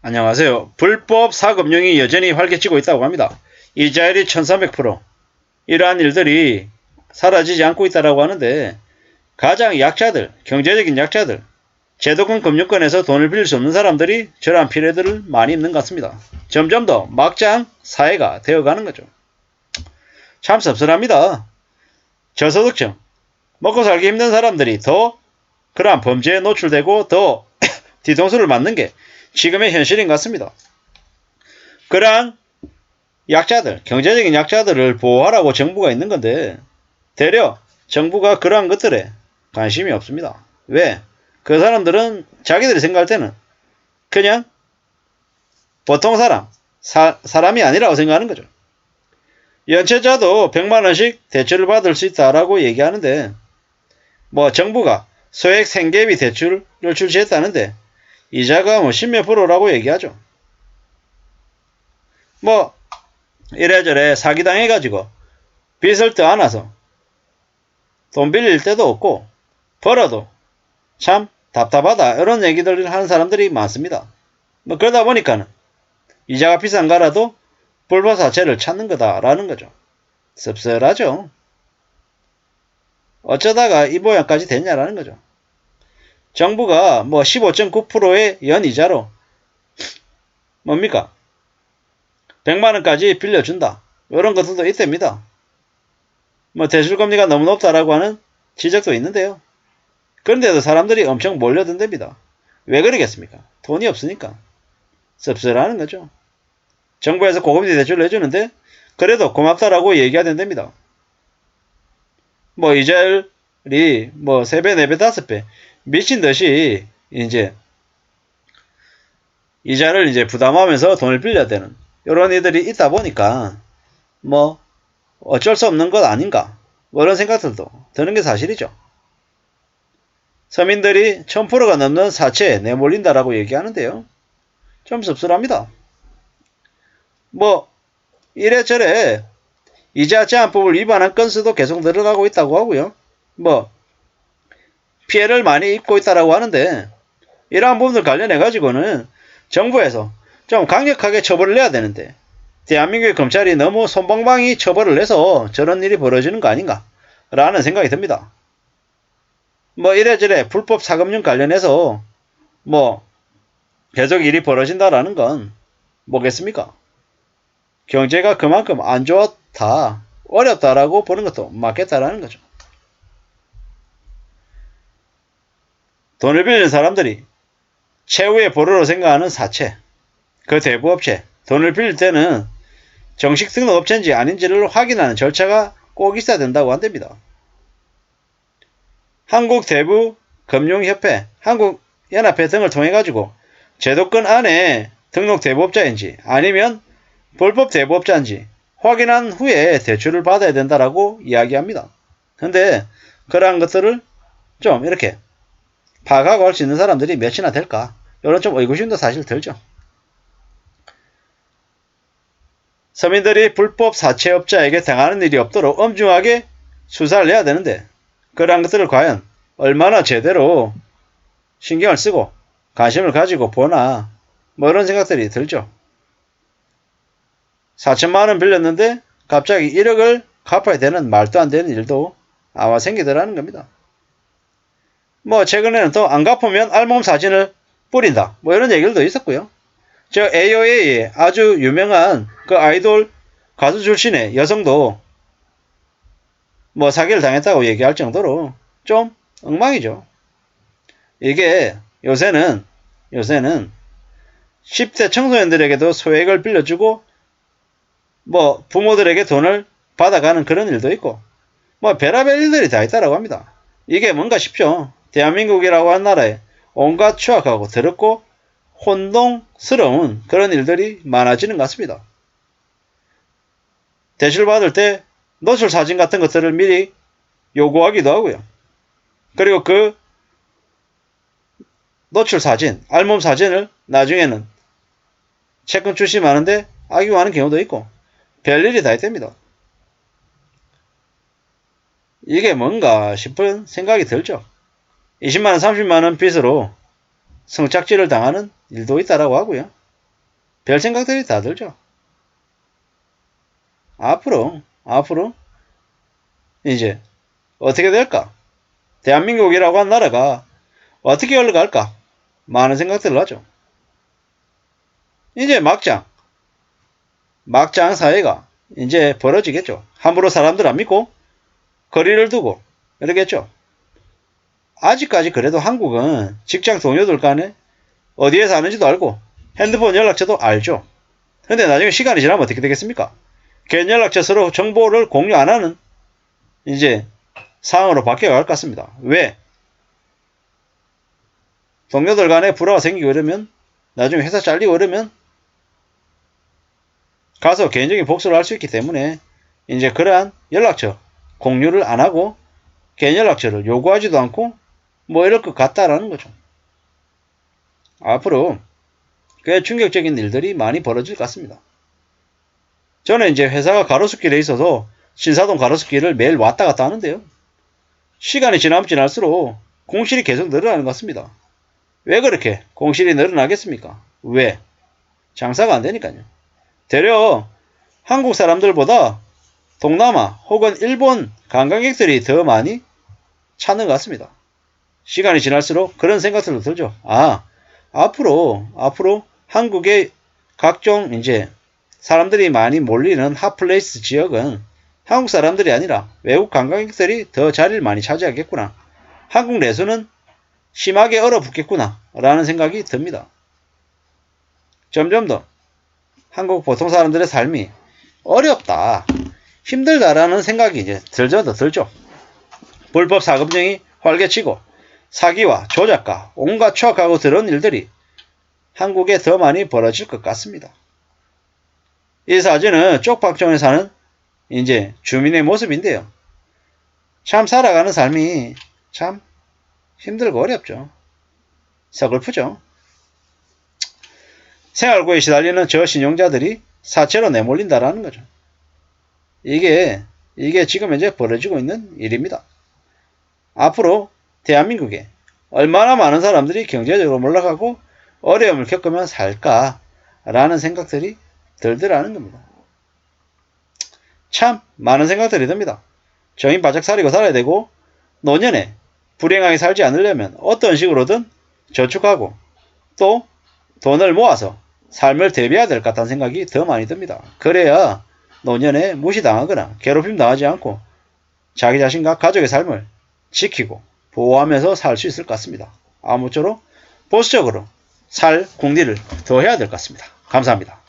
안녕하세요. 불법 사금융이 여전히 활개치고 있다고 합니다. 이자율이 1300%. 이러한 일들이 사라지지 않고 있다고 하는데 가장 약자들, 경제적인 약자들, 제도권 금융권에서 돈을 빌릴 수 없는 사람들이 저러한 피해들을 많이 입는 것 같습니다. 점점 더 막장 사회가 되어가는 거죠. 참 씁쓸합니다. 저소득층, 먹고 살기 힘든 사람들이 더 그러한 범죄에 노출되고 더 뒤통수를 맞는 게 지금의 현실인 것 같습니다. 그러한 약자들, 경제적인 약자들을 보호하라고 정부가 있는 건데 되려 정부가 그러한 것들에 관심이 없습니다. 왜? 그 사람들은 자기들이 생각할 때는 그냥 보통 사람이 아니라고 생각하는 거죠. 연체자도 100만원씩 대출을 받을 수 있다라고 얘기하는데 정부가 소액 생계비 대출을 출시했다는데 이자가 10몇 프로라고 얘기하죠. 이래저래 사기당해가지고 빚을 떠안아서 돈 빌릴 데도 없고 벌어도 참 답답하다 이런 얘기들을 하는 사람들이 많습니다. 그러다 보니까는 이자가 비싼 거라도 불법 사채를 찾는 거다라는 거죠. 씁쓸하죠. 어쩌다가 이 모양까지 됐냐라는 거죠. 정부가 15.9%의 연이자로 뭡니까? 100만원까지 빌려준다. 이런 것들도 있답니다. 대출금리가 너무 높다라고 하는 지적도 있는데요. 그런데도 사람들이 엄청 몰려든답니다. 왜 그러겠습니까? 돈이 없으니까. 씁쓸하는 거죠. 정부에서 고금리 대출을 해주는데 그래도 고맙다라고 얘기해야 된답니다. 이자율이 3배, 4배, 5배 미친 듯이 이자를 부담하면서 돈을 빌려야 되는 이런 애들이 있다 보니까 어쩔 수 없는 것 아닌가 이런 생각들도 드는 게 사실이죠. 서민들이 1000%가 넘는 사채에 내몰린다라고 얘기하는데요. 좀 씁쓸합니다. 이래저래 이자 제한법을 위반한 건수도 계속 늘어나고 있다고 하고요. 피해를 많이 입고 있다라고 하는데 이러한 부분들 관련해 가지고는 정부에서 좀 강력하게 처벌을 해야 되는데 대한민국의 검찰이 너무 솜방망이 처벌을 해서 저런 일이 벌어지는 거 아닌가 라는 생각이 듭니다. 이래저래 불법 사금융 관련해서 계속 일이 벌어진다라는 건 뭐겠습니까? 경제가 그만큼 안 좋다, 어렵다라고 보는 것도 맞겠다라는 거죠. 돈을 빌리는 사람들이 최후의 보루로 생각하는 사채, 그 대부업체, 돈을 빌릴 때는 정식 등록업체인지 아닌지를 확인하는 절차가 꼭 있어야 된다고 한답니다. 한국대부금융협회, 한국연합회 등을 통해 가지고 제도권 안에 등록 대부업자인지 아니면 불법 대부업자인지 확인한 후에 대출을 받아야 된다라고 이야기합니다. 근데 그러한 것들을 좀 이렇게 파악하고 할 수 있는 사람들이 몇이나 될까? 이런 좀 의구심도 사실 들죠. 서민들이 불법 사채업자에게 당하는 일이 없도록 엄중하게 수사를 해야 되는데 그러한 것들을 과연 얼마나 제대로 신경을 쓰고 관심을 가지고 보나 이런 생각들이 들죠. 4천만원 빌렸는데 갑자기 1억을 갚아야 되는 말도 안 되는 일도 아마 생기더라는 겁니다. 최근에는 또 안 갚으면 알몸 사진을 뿌린다 이런 얘기들도 있었고요. 저 AOA의 아주 유명한 그 아이돌 가수 출신의 여성도 사기를 당했다고 얘기할 정도로 좀 엉망이죠. 이게 요새는 10대 청소년들에게도 소액을 빌려주고 부모들에게 돈을 받아가는 그런 일도 있고 별의별 일들이 다 있다라고 합니다. 이게 뭔가 싶죠. 대한민국이라고 한 나라에 온갖 추악하고 더럽고 혼동스러운 그런 일들이 많아지는 것 같습니다. 대출 받을 때 노출 사진 같은 것들을 미리 요구하기도 하고요. 그리고 그 노출 사진, 알몸 사진을 나중에는 채권 출시하는데 악용하는 경우도 있고 별일이 다 있답니다. 이게 뭔가 싶은 생각이 들죠. 20만원, 30만원 빚으로 성착취를 당하는 일도 있다라고 하고요. 별 생각들이 다 들죠. 앞으로 이제 어떻게 될까? 대한민국이라고 한 나라가 어떻게 흘러갈까? 많은 생각들을 하죠. 이제 막장 사회가 이제 벌어지겠죠. 함부로 사람들 안 믿고 거리를 두고 이러겠죠. 아직까지 그래도 한국은 직장 동료들 간에 어디에 사는지도 알고 핸드폰 연락처도 알죠. 근데 나중에 시간이 지나면 어떻게 되겠습니까? 개인 연락처 서로 정보를 공유 안 하는 이제 상황으로 바뀌어갈 것 같습니다. 왜? 동료들 간에 불화가 생기고 이러면 나중에 회사 잘리고 이러면 가서 개인적인 복수를 할 수 있기 때문에 이제 그러한 연락처 공유를 안 하고 개인 연락처를 요구하지도 않고 뭐 이럴 것 같다라는 거죠. 앞으로 꽤 충격적인 일들이 많이 벌어질 것 같습니다. 저는 이제 회사가 가로수길에 있어서 신사동 가로수길을 매일 왔다 갔다 하는데요. 시간이 지나면 지날수록 공실이 계속 늘어나는 것 같습니다. 왜 그렇게 공실이 늘어나겠습니까? 왜? 장사가 안 되니까요. 되려 한국 사람들보다 동남아 혹은 일본 관광객들이 더 많이 찾는 것 같습니다. 시간이 지날수록 그런 생각들도 들죠. 앞으로 한국의 각종 이제 사람들이 많이 몰리는 핫플레이스 지역은 한국 사람들이 아니라 외국 관광객들이 더 자리를 많이 차지하겠구나. 한국 내수는 심하게 얼어붙겠구나 라는 생각이 듭니다. 점점 더 한국 보통 사람들의 삶이 어렵다, 힘들다라는 생각이 이제 들죠. 불법 사금융이 활개치고 사기와 조작과 온갖 추악하고 더러운 일들이 한국에 더 많이 벌어질 것 같습니다. 이 사진은 쪽박촌에 사는 이제 주민의 모습인데요. 참 살아가는 삶이 참 힘들고 어렵죠. 서글프죠. 생활고에 시달리는 저신용자들이 사채로 내몰린다라는 거죠. 이게 지금 현재 벌어지고 있는 일입니다. 앞으로 대한민국에 얼마나 많은 사람들이 경제적으로 몰락하고 어려움을 겪으면 살까라는 생각들이 들더라는 겁니다. 참 많은 생각들이 듭니다. 정인 바짝 차리고 살아야 되고 노년에 불행하게 살지 않으려면 어떤 식으로든 저축하고 또 돈을 모아서 삶을 대비해야 될 것 같다는 생각이 더 많이 듭니다. 그래야 노년에 무시당하거나 괴롭힘 당하지 않고 자기 자신과 가족의 삶을 지키고 보호하면서 살 수 있을 것 같습니다. 아무쪼록 보수적으로 살 궁리를 더 해야 될 것 같습니다. 감사합니다.